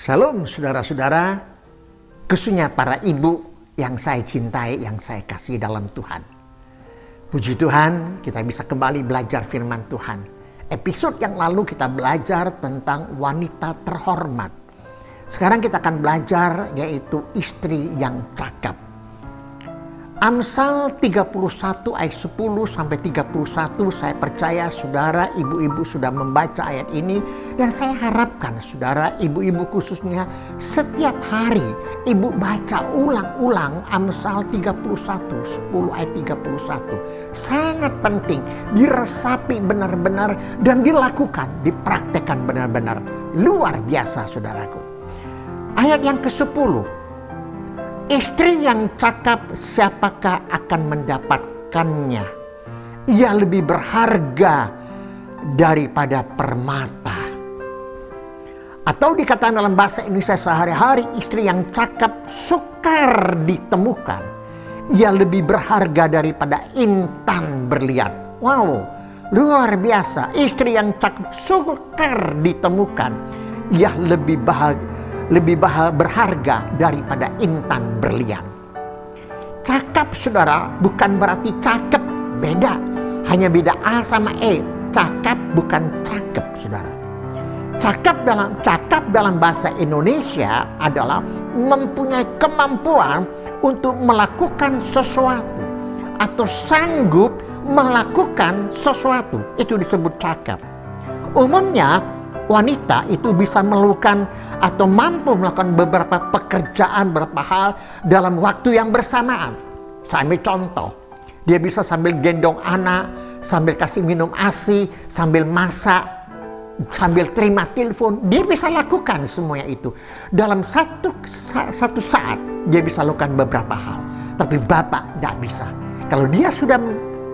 Shalom saudara-saudara, khususnya para ibu yang saya cintai, yang saya kasih dalam Tuhan. Puji Tuhan, kita bisa kembali belajar firman Tuhan. Episode yang lalu kita belajar tentang wanita terhormat. Sekarang kita akan belajar yaitu istri yang cakap. Amsal 31 ayat 10 sampai 31, saya percaya saudara ibu-ibu sudah membaca ayat ini, dan saya harapkan saudara ibu-ibu khususnya setiap hari ibu baca ulang-ulang Amsal 31 10 ayat 31. Sangat penting diresapi benar-benar dan dilakukan, dipraktekkan benar-benar. Luar biasa saudaraku. Ayat yang ke-10. Istri yang cakap, siapakah akan mendapatkannya? Ia lebih berharga daripada permata. Atau dikatakan dalam bahasa Indonesia sehari-hari, istri yang cakap sukar ditemukan. Ia lebih berharga daripada intan berlian. Wow, luar biasa. Istri yang cakap sukar ditemukan. Ia lebih berharga daripada intan berlian. Cakap saudara bukan berarti cakep, beda. Hanya beda A sama E. Cakap bukan cakep saudara. Cakap dalam bahasa Indonesia adalah mempunyai kemampuan untuk melakukan sesuatu atau sanggup melakukan sesuatu. Itu disebut cakap. Umumnya wanita itu bisa melakukan atau mampu melakukan beberapa pekerjaan, beberapa hal dalam waktu yang bersamaan. Saya ambil contoh, dia bisa sambil gendong anak, sambil kasih minum ASI, sambil masak, sambil terima telepon. Dia bisa lakukan semuanya itu. Dalam satu saat dia bisa lakukan beberapa hal. Tapi bapak tidak bisa. Kalau dia sudah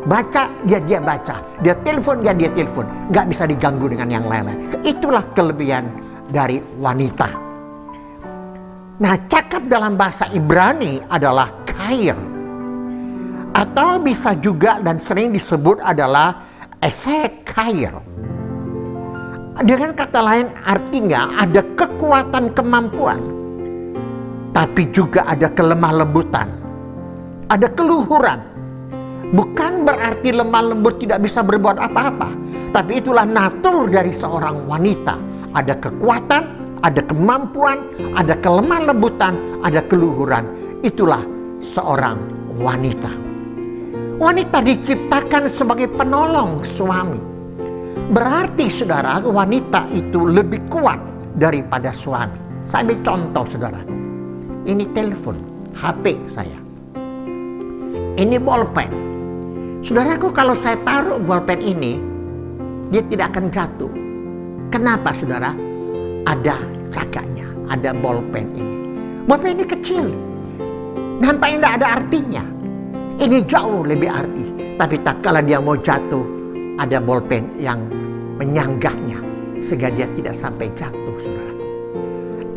baca, dia baca. Dia telepon, dia telepon. Nggak bisa diganggu dengan yang lain-lain. Itulah kelebihan dari wanita. Nah, cakap dalam bahasa Ibrani adalah kair. Atau bisa juga dan sering disebut adalah esek kair. Dengan kata lain artinya ada kekuatan kemampuan. Tapi juga ada kelemah lembutan. Ada keluhuran. Bukan berarti lemah lembut tidak bisa berbuat apa-apa. Tapi itulah natur dari seorang wanita. Ada kekuatan, ada kemampuan, ada kelemah lembutan, ada keluhuran. Itulah seorang wanita. Wanita diciptakan sebagai penolong suami. Berarti saudara, wanita itu lebih kuat daripada suami. Saya ambil contoh saudara. Ini telepon, HP saya. Ini bolpen. Saudaraku, kalau saya taruh bolpen ini, dia tidak akan jatuh. Kenapa saudara? Ada cakaknya, ada bolpen ini. Bolpen ini kecil, nampaknya tidak ada artinya. Ini jauh lebih arti. Tapi tak kala dia mau jatuh, ada bolpen yang menyanggahnya sehingga dia tidak sampai jatuh saudara.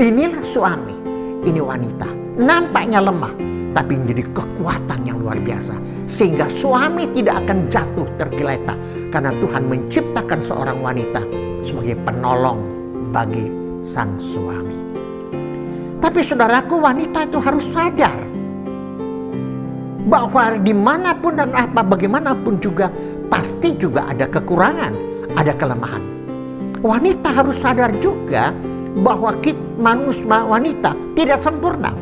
Inilah suami, ini wanita. Nampaknya lemah, tapi menjadi kekuatan yang luar biasa. Sehingga suami tidak akan jatuh tergeletak. Karena Tuhan menciptakan seorang wanita sebagai penolong bagi sang suami. Tapi saudaraku, wanita itu harus sadar bahwa dimanapun dan bagaimanapun juga pasti juga ada kekurangan, ada kelemahan. Wanita harus sadar juga bahwa manusia wanita tidak sempurna.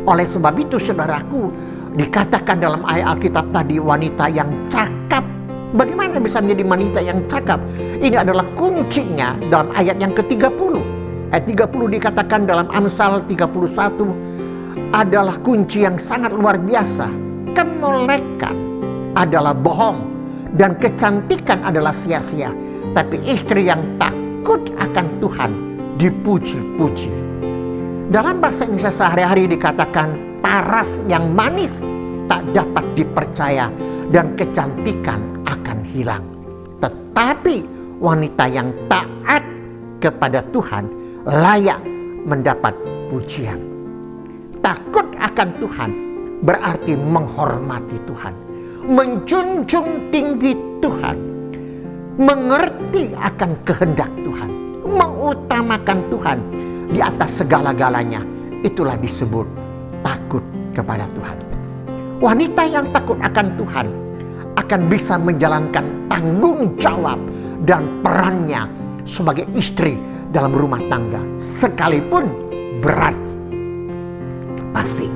Oleh sebab itu saudaraku, dikatakan dalam ayat Alkitab tadi wanita yang cakap. Bagaimana bisa menjadi wanita yang cakap? Ini adalah kuncinya dalam ayat yang ke-30. Ayat 30 dikatakan dalam Amsal 31 adalah kunci yang sangat luar biasa. Kemolekan adalah bohong dan kecantikan adalah sia-sia. Tapi istri yang takut akan Tuhan dipuji-puji. Dalam bahasa Indonesia sehari-hari dikatakan paras yang manis tak dapat dipercaya dan kecantikan akan hilang. Tetapi wanita yang taat kepada Tuhan layak mendapat pujian. Takut akan Tuhan berarti menghormati Tuhan, menjunjung tinggi Tuhan, mengerti akan kehendak Tuhan, mengutamakan Tuhan, di atas segala-galanya. Itulah disebut takut kepada Tuhan. Wanita yang takut akan Tuhan akan bisa menjalankan tanggung jawab dan perannya sebagai istri dalam rumah tangga, sekalipun berat. Pasti.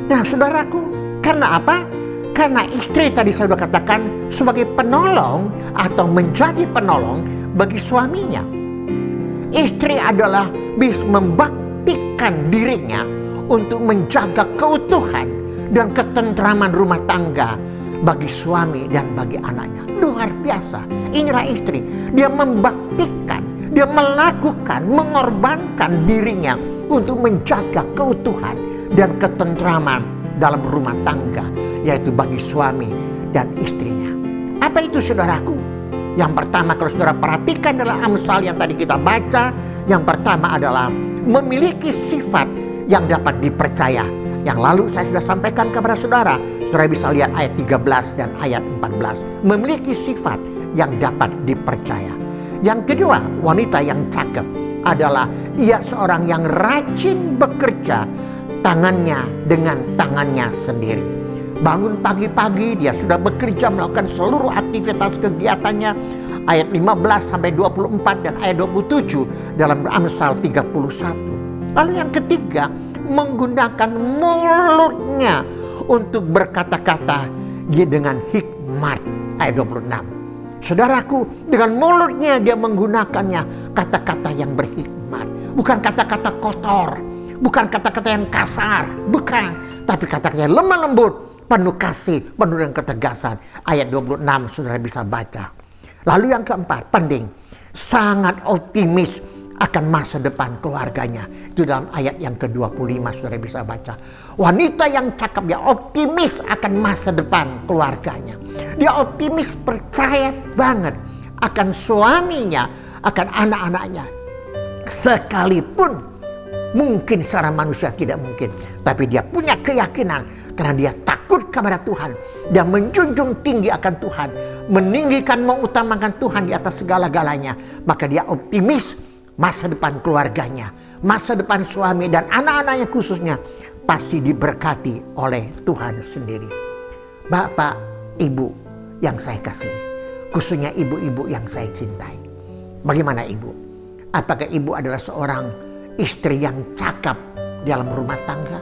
Nah, saudaraku, karena apa? Karena istri tadi saya sudah katakan sebagai penolong atau menjadi penolong bagi suaminya. Istri adalah bisa membaktikan dirinya untuk menjaga keutuhan dan ketentraman rumah tangga bagi suami dan bagi anaknya. Luar biasa. Inilah istri. Dia membaktikan, dia melakukan, mengorbankan dirinya untuk menjaga keutuhan dan ketentraman dalam rumah tangga, yaitu bagi suami dan istrinya. Apa itu, saudaraku? Yang pertama, kalau saudara perhatikan dalam Amsal yang tadi kita baca, yang pertama adalah memiliki sifat yang dapat dipercaya. Yang lalu saya sudah sampaikan kepada saudara. Saudara bisa lihat ayat 13 dan ayat 14. Memiliki sifat yang dapat dipercaya. Yang kedua, wanita yang cakep adalah ia seorang yang rajin bekerja tangannya dengan tangannya sendiri. Bangun pagi-pagi dia sudah bekerja melakukan seluruh aktivitas kegiatannya. Ayat 15 sampai 24 dan ayat 27 dalam Amsal 31. Lalu yang ketiga, menggunakan mulutnya untuk berkata-kata dengan hikmat. Ayat 26. Saudaraku, dengan mulutnya dia menggunakannya kata-kata yang berhikmat. Bukan kata-kata kotor, bukan kata-kata yang kasar, bukan. Tapi kata-kata yang lemah lembut, penuh kasih, penuh dengan ketegasan. Ayat 26 saudara bisa baca. Lalu yang keempat, penting, sangat optimis akan masa depan keluarganya. Itu dalam ayat yang ke-25 saudara bisa baca. Wanita yang cakep, dia optimis akan masa depan keluarganya. Dia optimis, percaya banget akan suaminya, akan anak-anaknya. Sekalipun mungkin secara manusia tidak mungkin, tapi dia punya keyakinan karena dia takut kepada Tuhan. Dia menjunjung tinggi akan Tuhan, meninggikan, mengutamakan Tuhan di atas segala-galanya. Maka dia optimis masa depan keluarganya, masa depan suami dan anak-anaknya khususnya pasti diberkati oleh Tuhan sendiri. Bapak, ibu yang saya kasih, khususnya ibu-ibu yang saya cintai. Bagaimana ibu? Apakah ibu adalah seorang istri yang cakap dalam rumah tangga?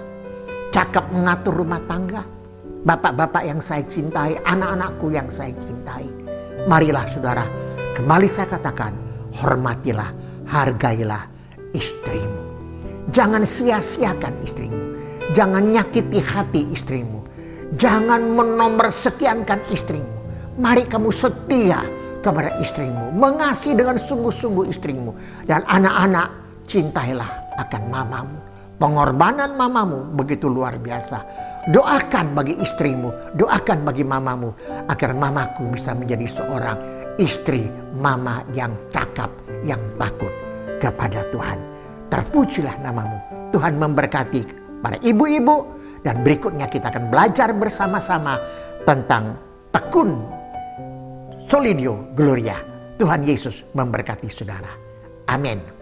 Cakap mengatur rumah tangga? Bapak-bapak yang saya cintai, anak-anakku yang saya cintai. Marilah saudara, kembali saya katakan, hormatilah, hargailah istrimu. Jangan sia-siakan istrimu. Jangan nyakiti hati istrimu. Jangan menomorsekiankan istrimu. Mari kamu setia kepada istrimu. Mengasihi dengan sungguh-sungguh istrimu. Dan anak-anak, cintailah akan mamamu. Pengorbanan mamamu begitu luar biasa. Doakan bagi istrimu, doakan bagi mamamu, agar mamaku bisa menjadi seorang istri mama yang cakap, yang takut kepada Tuhan. Terpujilah namamu. Tuhan memberkati para ibu-ibu. Dan berikutnya kita akan belajar bersama-sama tentang tekun Solidio Gloria. Tuhan Yesus memberkati saudara. Amin.